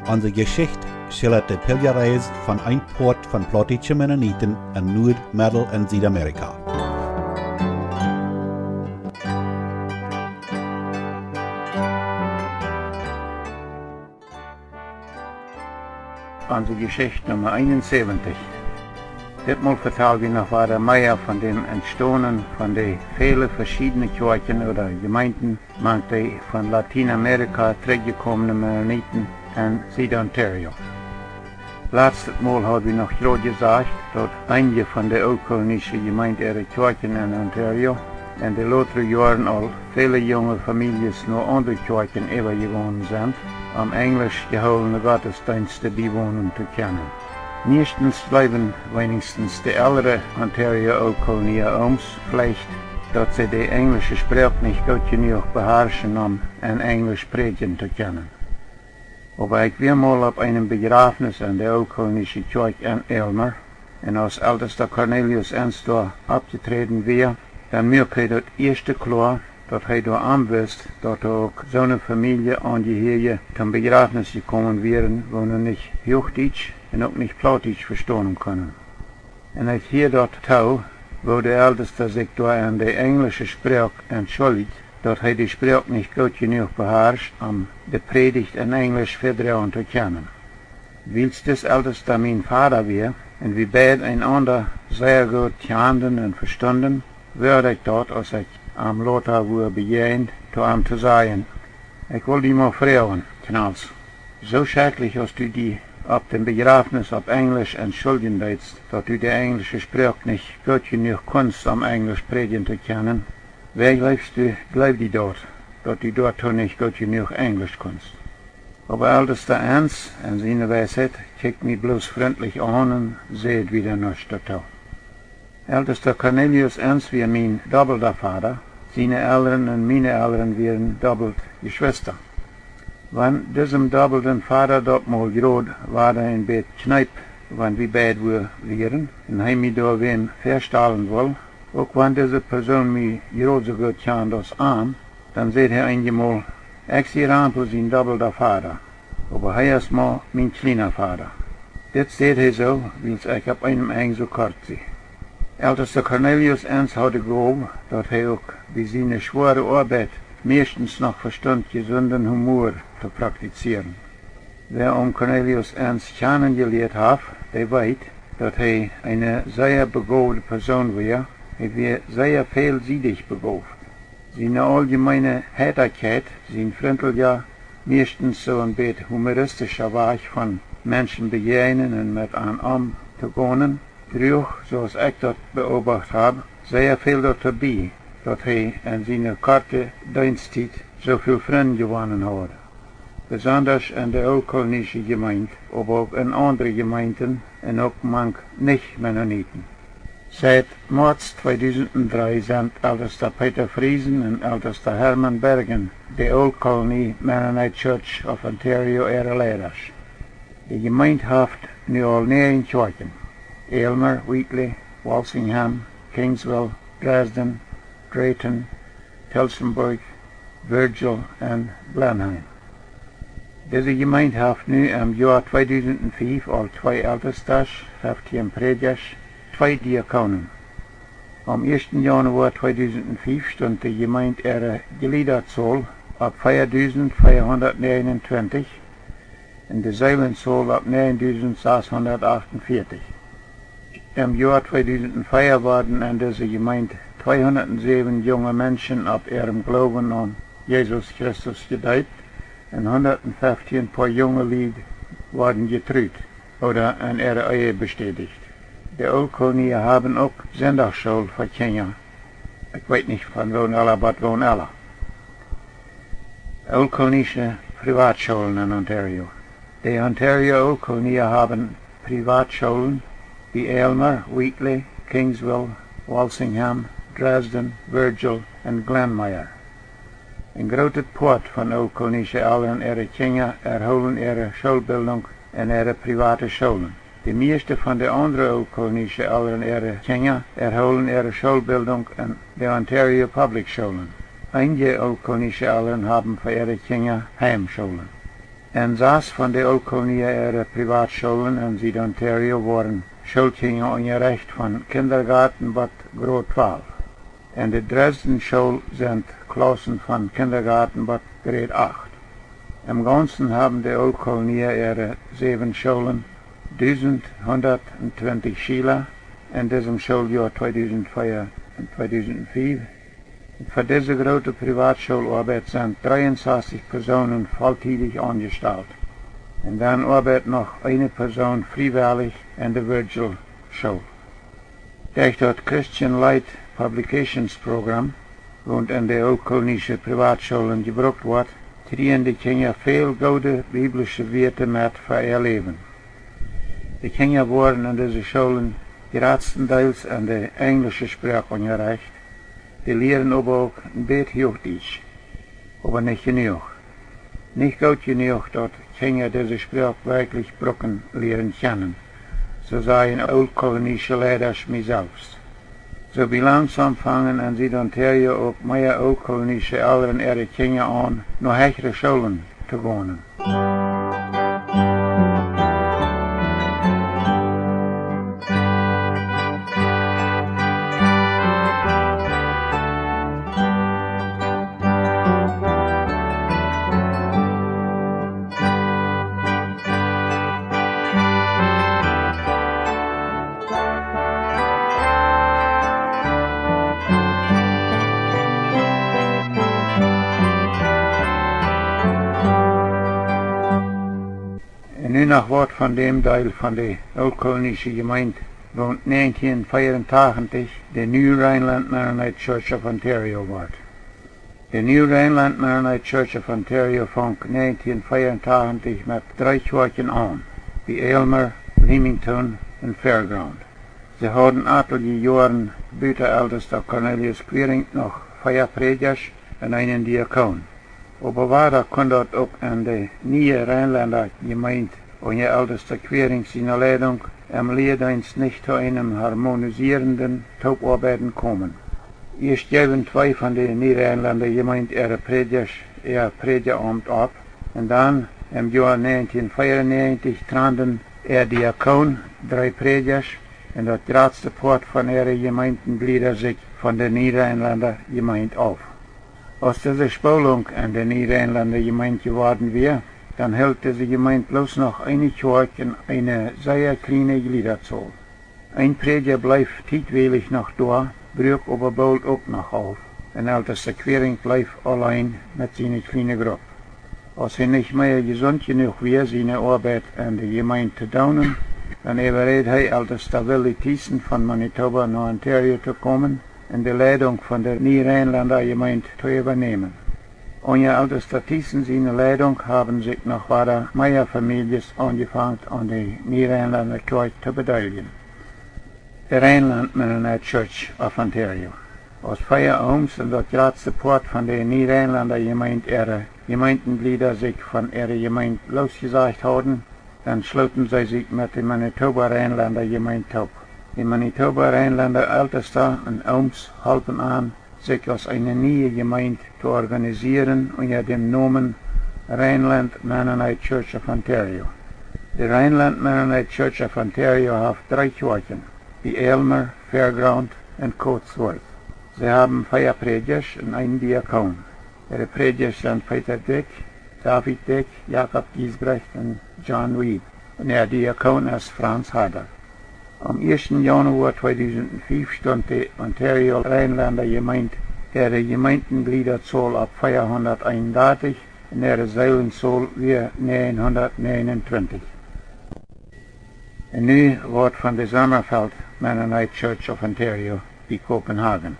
Onze Geschicht schildert de Pilgerreis van een poort van Plautdietsche Mennoniten in Noord-, Middel- en Zuid-Amerika. Onze Geschicht Nummer 71. Ditmal vertellen wir noch weiter mehr von dem Entstehen von den vielen verschiedenen Kjoakjen oder Gemeinden, manche von Lateinamerika zurückgekommenen Mennoniten in Süd-Ontario. Letztes Mal haben wir noch gerade gesagt, dass einige von der altkolonischen Gemeinde ihre Kjoakjen in Ontario in den letzten Jahren all viele junge Familien nach andere Kjoakjen übergegangen sind, um englisch gehaltene Gottesdienste beiwohnen zu können. Meistens bleiben wenigstens die ältere Ontario-Kolonie ums Pflicht, dass sie die englische Sprache nicht gut genug beherrschen, um in Englisch predigen zu können. Aber ich war mal auf einem Begräbnis in der altkolonischen Kirche in Elmer, und als ältester Cornelius S.Ont da abgetreten war, dann merkte ich das erste klar, dass er da anwusst, dass auch so eine Familie Angehörige zum Begräbnis gekommen wären, wo er nicht Hochdeutsch und auch nicht Plautdietsch verstehen können. Und ich hier dort tau, wo der Älteste sich da an der englischen Sprache entschuldigt, dass er die Sprache nicht gut genug beherrscht, um die Predigt in Englisch vertrauen zu können. Weil das Älteste mein Vater war, und wir beide einander sehr gut kannten und verstanden, würde ich dort, als ich am Lothar wurde begegnet, zu ihm zu sagen, ich will dich mal fragen, Knalls, so schrecklich, als du die auf dem Begräbnis auf Englisch entschuldigen willst, dass du die englische Sprache nicht gut genug kannst, um Englisch predigen zu können, wer glaubst du, bleib die dort, dass du dort nicht gut genug Englisch kannst? Aber Ältester Ernst, in seiner Weisheit, kickt mich bloß freundlich an und seht wieder nichts dazu. Ältester Cornelius Ernst war mein doppelter Vater, seine Eltern und meine Eltern waren doppelt Geschwister. Wenn diesem doppelten Vater dort mal gerade war er ein Bett Kneip, wenn wir beide waren, und er mich da wen verstellen will, auch wenn diese Person mich gerade so gut kennt als Arm, dann sagt er einmal, ich sehe an für sein doppelter Vater, aber er ist mal mein kleiner Vater. Das sagt er so, weil ich auf einem Eng so kurz sehe. Ältester Cornelius Ernst hatte geglaubt, dass er auch bei seiner schweren Arbeit meistens noch verstand, gesunden Humor zu praktizieren. Wer Cornelius Ernst kennengelernt hat, der weiß, dass er eine sehr begabte Person war. Er war sehr vielseitig begabt. Seine allgemeine Heiterkeit, sein Freundlicher, meistens so ein bisschen humoristischer Weg von Menschen begegnen und mit einem zu gehen, trug, zoals ich das beobachtet habe, sehr viel dabei, dass er in seiner kurzen Dienstzeit so viel Freunde gewonnen hat. Besonders in der altkolonischen Gemeinde, aber auch in anderen Gemeinden und auch manch Nicht-Mennoniten. Seit März 2003 sind Ältester Peter Friesen und Ältester Hermann Bergen der Old-Colony Mennonite Church of Ontario ihre Leiter. Die Gemeinde hat nu al 9 Kjoakjen: Elmer, Wheatley, Walsingham, Kingsville, Dresden, Drayton, Tillsonburg, Virgil und Blenheim. Diese Gemeinde hat nu im Jahr 2005 al 2 Ältestes, 15 Predikers, 2 Diakonen. Am 1. Januar 2005 stond die Gemeinde ihre Gliederzahl auf 4.429 und die Seelenzahl auf 9.648. Im Jahr 2004 waren in dieser Gemeinde 207 junge Menschen auf ihrem Glauben an Jesus Christus gedeiht und 115 paar junge Lied wurden getrüht oder in ihrer Ehe bestätigt. Die Altkolonien haben auch Sonntagsschule für Kinder. Ich weiß nicht von wo alle, aber wo alle. Altkolonische Privatschulen in Ontario. Die Ontario Altkolonien haben Privatschulen wie Elmer, Wheatley, Kingsville, Walsingham, Dresden, Virgil und Glenmire. Ein großer Part von altkolonischen Eltern ihre Kinder erholen ihre Schulbildung in ihre private Schulen. Die meisten von den anderen altkolonischen Eltern ihre Kinder erholen ihre Schulbildung in den Ontario Public Schulen. Einige altkolonische Eltern haben für ihre Kinder Heimschulen. En 6 van de Old-Koloniale Privatschulen in Zuid-Ontario waren Schulkinderen ongerecht van kindergarten tot graad 12. En de Dresden-Schule zijn klassen van kindergarten tot graad 8. Im Ganzen haben die Old-Koloniale 7 Schulen 1120 Schüler in diesem Schuljahr 2004 und 2005. Für diese große Privatschularbeit sind 63 Personen volltätig angestellt. Und dann arbeitet noch eine Person freiwillig in der Virgil Schule. Durch das Christian Light Publications Programm, und in der Old-Koloniale Privatschulen gebraucht wird, kriegen die Kinder viel gute biblische Werte mit für ihr Leben. Die Kinder wurden in diese Schulen größtenteils in der englischen Sprache unterrichtet. Die lehren aber auch ein bisschen Hochdeutsch, aber nicht genug. Nicht gut genug, dass Kinder diese Sprache wirklich brauchen lernen können. So sagen old-kolonische Lehrer mir selbst. So wie langsam fangen in Süd-Ontario auch mehr old-kolonische Eltern ihre Kinder an, nach höhere Schulen zu gehen. Nu nog wat van dem deel van de Old-Kolonische Gemeinde rond 1984 de New Rhineland Mennonite Church of Ontario wordt. De New Rhineland Mennonite Church of Ontario vang 1984 met 3 Kjoakjen aan, bij Aylmer, Leamington en Fairground. Ze hadden aantal jaren buiten ältester Cornelius Quering nog 4 predikers en een diakoon. Aber weiter kon dat ook in de nieuwe Rheinlander Gemeinde ohne älteste Quering seine Leitung im Lehrdienst nicht zu einem harmonisierenden Taubarbeiten kommen. Erst geben 2 von den Niederländer Gemeinde ihr Predikeramt ab und dann im Jahr 1994 trennten Diakon 3 Predikers und das größte Part von ihren Gemeindengliedern sich von der Niederländer Gemeinde auf. Als diese Spaltung in der Niederländer Gemeinde geworden wäre, dann hält diese Gemeinde bloß noch eine Kirche und eine sehr kleine Gliederzahl. Ein Prediger bleibt zeitweilig noch da, brücht aber bald auch noch auf. Ein ältester Quering bleibt allein mit seiner kleinen Gruppe. Als er nicht mehr gesund genug wäre, seine Arbeit in der Gemeinde zu tun, dann überredet er ältester Willi Thiessen von Manitoba nach Ontario zu kommen und die Leitung von der Niederländer Gemeinde zu übernehmen. Ohne ältester Thiessen seine Leitung haben sich noch weiter mehr Familien angefangen, an der Niederländer Kirche zu beteiligen. Der Rhineland Mennonite Church of Ontario. Als 4 Ohms und das größte Part von der Niederländer Gemeinde ihre Gemeindenglieder sich von ihrer Gemeinde losgesagt haben, dann schlossen sie sich mit der Manitoba Rhineländer Gemeinde ab. Die Manitoba Rhineländer Ältester und Ohms halten an, sich als eine neue Gemeinde zu organisieren unter dem Namen Rhineland Mennonite Church of Ontario. Die Rhineland Mennonite Church of Ontario hat 3 Kirchen, die Aylmer, Fairground und Coatsworth. Sie haben 4 Predikers und einen Diakon. Ihre Predikers sind Peter Dick, David Dick, Jakob Giesbrecht und John Weed. Und der Diakon ist Franz Hader. Am 1. Januar 2005 stand die Ontario Rhineländer Gemeinde ihre Gemeindengliederzahl ab 431 und ihre Seelenzahl wie 929. Und nu wordt van de Sommerfeld Mennonite Church of Ontario bij Kopenhagen.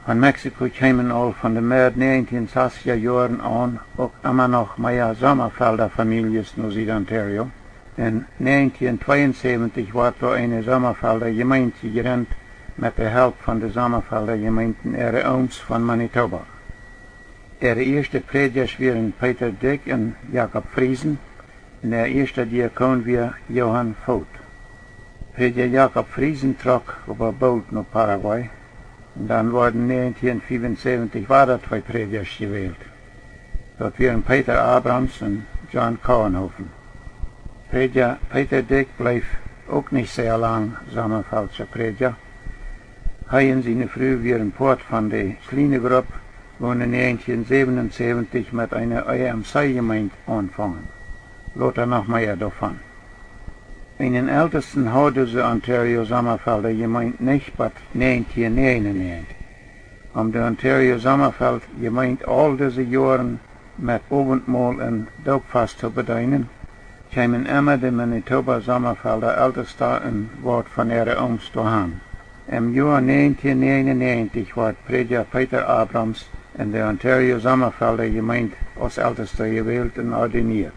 Van Mexiko kwamen al van de meer 1960er Jahren an ook immer noch mehr Sommerfelder Families naar Zuid-Ontario. In 1972 werd er eine Sommerfelder Gemeinde gegründet mit der Hilfe von der Sommerfelder Gemeinden ihre Ohms von Manitoba. Ihre erste Predikers waren Peter Dick und Jakob Friesen und der erste Diakon war Johann Vogt. Prediger Jakob Friesen trok über Boot nach Paraguay und dann wurden 1975 weiter 2 Predikers gewählt. Dort waren Peter Abrams und John Kauenhofen. Prediger Peter Dick bleef ook niet sehr lang Sommerfeldse prediger. Hij en zijn vrouw waren poort van de kleine groep, wo in 1977 met een IMC-gemeinde aanvangen. Later nog meer daarvan. In den ältesten hadden ze Ontario Sommerfelder gemeente niet, maar 1999. Om de Ontario Sommerfeld gemeente al deze jaren met avondmaal en doopvast te bedienen, kwamen immer de Manitoba Sommerfelder älteste een woord van ihre ooms doorheen. Im Jahr 1999 werd prediger Peter Abrams in de Ontario Sommerfelder gemeente als älteste gewählt en ordiniert.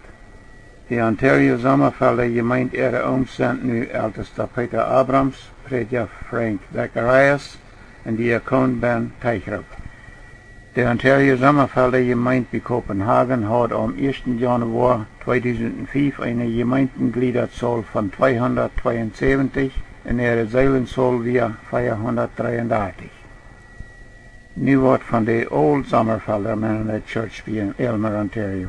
De Ontario Sommerfelder gemeente ihre ooms zijn nu älteste Peter Abrams, prediger Frank Zacharias en diacoon Ben Teichrup. De Ontario Sommerfelder gemeente bij Kopenhagen had am 1. Januar 2005 een gemeentegliederzahl van 272 en ihre Seelenzahl weer 433. Nu wordt van de Old Sommerfelder Mennonite Church in Aylmer, Ontario.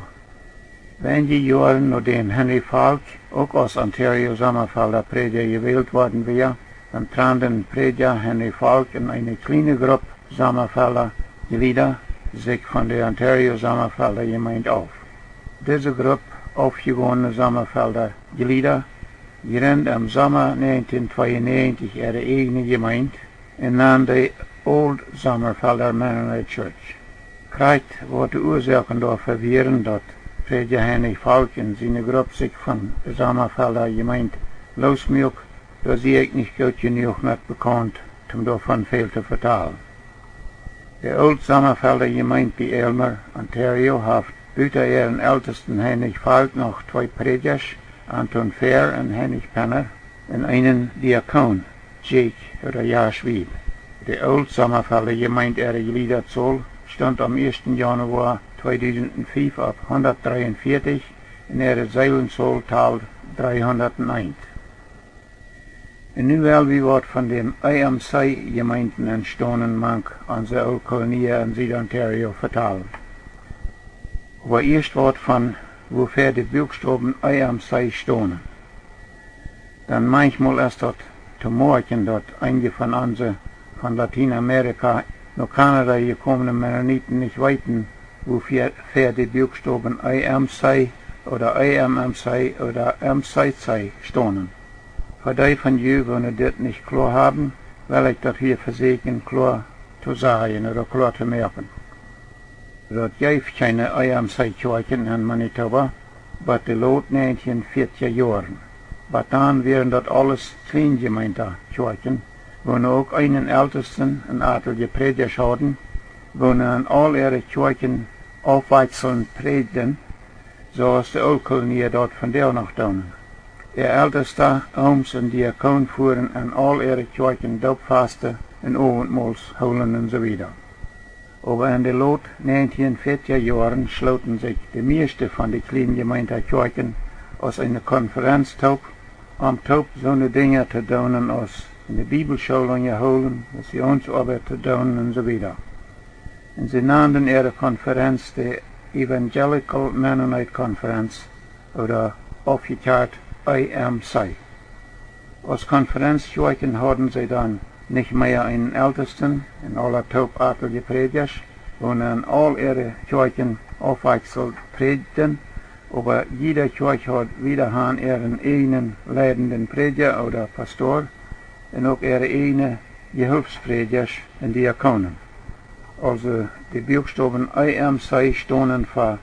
Wenige jaren nadat Henry Falk ook als Ontario Sommerfelder prediger gewählt worden weer, dan traden prediger Henry Falk en een kleine groep Sommerfelder Glieder zich van de Ontario Sommerfelder gemeente af. Deze groep aufgewonnene Sommerfelder Glieder gründeten im Sommer 1992 ihre eigene gemeente en namen de Old Sommerfelder Mennonite Church. Krijgt wordt de oorzaken door verweren dat prediger Henry Falk en zijn groep zich van de Sommerfelder gemeente losmaken, daar zie ik niet goed genoeg met bekend om daarvan veel te vertalen. De Old Sommerfelder gemeente bij Aylmer, Ontario, heeft buiten ihren ältesten Henry Falk nog twee predigers, Anton Fair en Henry Penner, en einen diacoon, Jake oder Jaschwieb. De Old Sommerfelder gemeente ihre Gliederzahl stond am 1. Januar 2005 op 143 en ihre Seelenzahl talt 301. En nu wel wie wordt van de IMC-gemeenten entstanden mag onze oude kolonieën in Zuid-Ontario vertalen. Waar eerst wordt van wofür de buchstaben IMC stonden. Dan manchmal ist dat te merken dat einige von onze van Latinamerika naar Canada gekommene Mennoniten nicht weten wofür de buchstaben IMC oder IMMC oder MCC stonden. Voor die van jullie die dit nicht klar haben, will ich dat hier versuchen klar zu sagen oder klar zu merken. Dat geeft keine IMC-Kjoakjen in Manitoba, but de lood 1940 jaren. Maar dan waren dat alles Kleingemeente-Kjoakjen, wo ook einen ältesten een aantal predikers hadden, wo aan al ihre Kjoakjen afwechselnd predikten, zoals de Oudkolonieën dat vandaag nog doen. De älteste ooms en diacoon voeren aan al ihre Kjoakjen doopvasten en avondmaals holen en zo wieder. Aber in de lood 1940 jaren sloten zich de meeste van de kleine gemeente-Kjoakjen als een conferentie om zo'n dingen te doen als in de Bibelscholen holen, missionsarbeit te doen en zo wieder. En ze namen ihre Konferenz de Evangelical Mennonite Conference oder aufgeklärt IMC. Als Konferenz-Kjoakjen hadden ze dan nicht mehr einen Ältesten in aller taubartige Predigers, wo an all ihre Kirchen aufwechselnd predigten, aber jeder Kirche hat wieder ihren eigenen leidenden Prediger oder Pastor und auch ihre eigene Gehilfspredigers und Diakonen. Also die Buchstaben IMC stehen für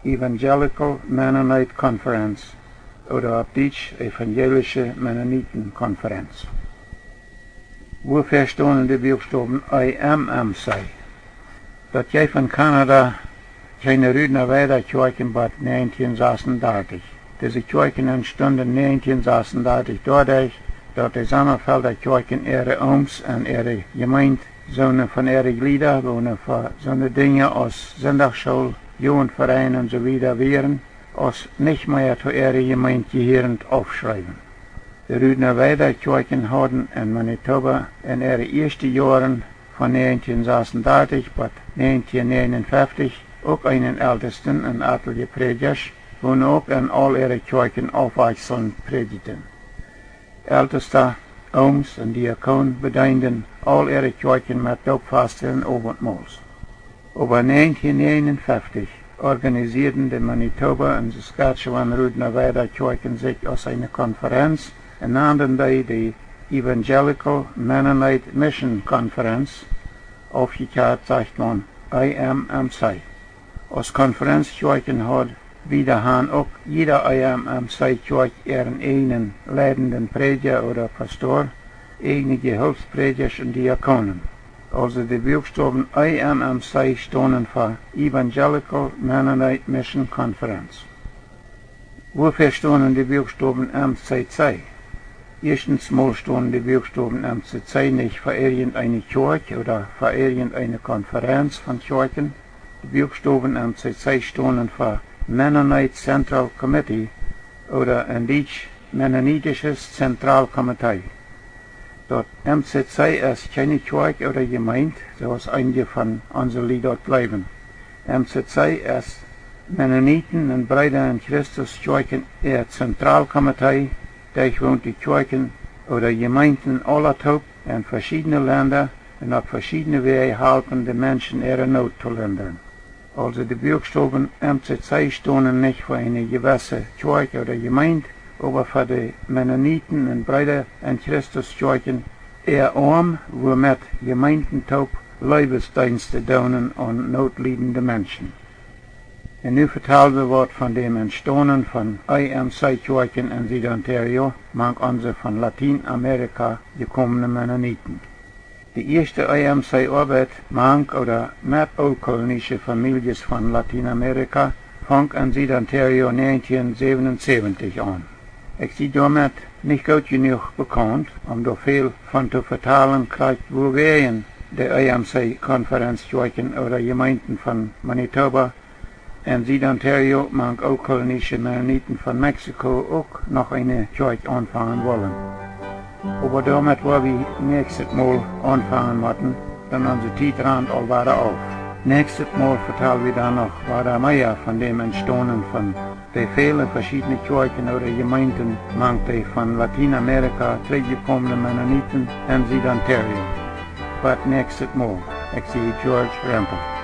Evangelical Mennonite Conference oder auf Deutsch Evangelische Mennoniten Konferenz. Wofür stehen die Buchstaben IMMC? Dat jij van Canada keine Rüdner weiter Kjoakjen bad 1936. Diese Kjoakjen entstanden 1936 dadurch, dat de Sommerfelder Kjoakjen ihre ooms en ihre gemeente zonen van ihre Glieder wonen voor zo'n dingen als Sondagsschule, Jugendverein en so wieder wären, als nicht mehr zu ihre Gemeinde gehörend aufschreiben. De Rüdner weiter Kjoakjen hadden in Manitoba in ihre ersten Jahren von 1936 bis 1959 ook einen ältesten en aantal predikers, wo ook in al ihre Kjoakjen aufwachsen predigen. Ältester, ooms en diakoon bedienden al ihre Kjoakjen met doopvasten en avondmaals. Over 1951 organisierten de Manitoba en Saskatchewan-Rudnawaida Kjoakjen zich als een conferentie en namen de Evangelical Mennonite Mission Conference, aufgeklärt sagt man IMMC. Als Konferenzkjoakjen had wiederhaan ook jeder IMMC-Kjoak ihren eigenen leidenden prediger oder Pastor, eigene Gehilfsprediger und Diakonen. Also die Buchstaben IMMC stonden für Evangelical Mennonite Mission Conference. Wofür stonden die Buchstaben MCC? Erstens mal stonden die Buchstaben MCC nicht für irgendeine Kirche oder für irgendeine Konferenz von Kirchen. Die Buchstaben MCC stonden für Mennonite Central Committee oder in Deutsch Mennonitisches Zentralkomitee. Dort MCC ist keine Kirche oder Gemeinde, so als einige von unseren Lied dort bleiben. MCC ist Mennoniten und Brüder in Christus Kirchen ihr Zentralkomitee, durch wohnt die Kirchen oder Gemeinden aller Top in verschiedenen Ländern und auf verschiedene Wege helfen die Menschen ihre Not zu lindern. Also die Buchstaben MCC stonden nicht für eine gewisse Kirche oder Gemeinde, aber für die Mennoniten und Brüder in Christus Kirchen eher arm, womit Gemeinden taub Leibesdienste tun an notleidende Menschen. En nu vertellen we wat van dem Entstehen von IMC-Kirchen in Süd-Ontario, manch onze von Lateinamerika gekommene Mennoniten. Die erste IMC-Arbeit, manch oder mit kolonische Familien von Lateinamerika, fang in Süd-Ontario 1977 an. Ich bin damit nicht gut genug bekannt, da viel von zu vertellen kriegt, wo wir der IMC-Konferenzkirchen oder Gemeinden von Manitoba in Süd-Ontario manch kolonische Mennoniten von Mexiko auch noch eine Kirche anfangen wollen. Aber damit war wir nächstes Mal anfangen müssen, dann unsere Zeitrand all weiter auf. Nächstes Mal vertellen wir dann noch weiter mehr von dem Entstehen von den vielen verschiedenen Kirchen oder Gemeinden, manche von Lateinamerika zurückgekommenen Mennoniten in Süd-Ontario. But nächstes Mal, ich sehe George Rempel.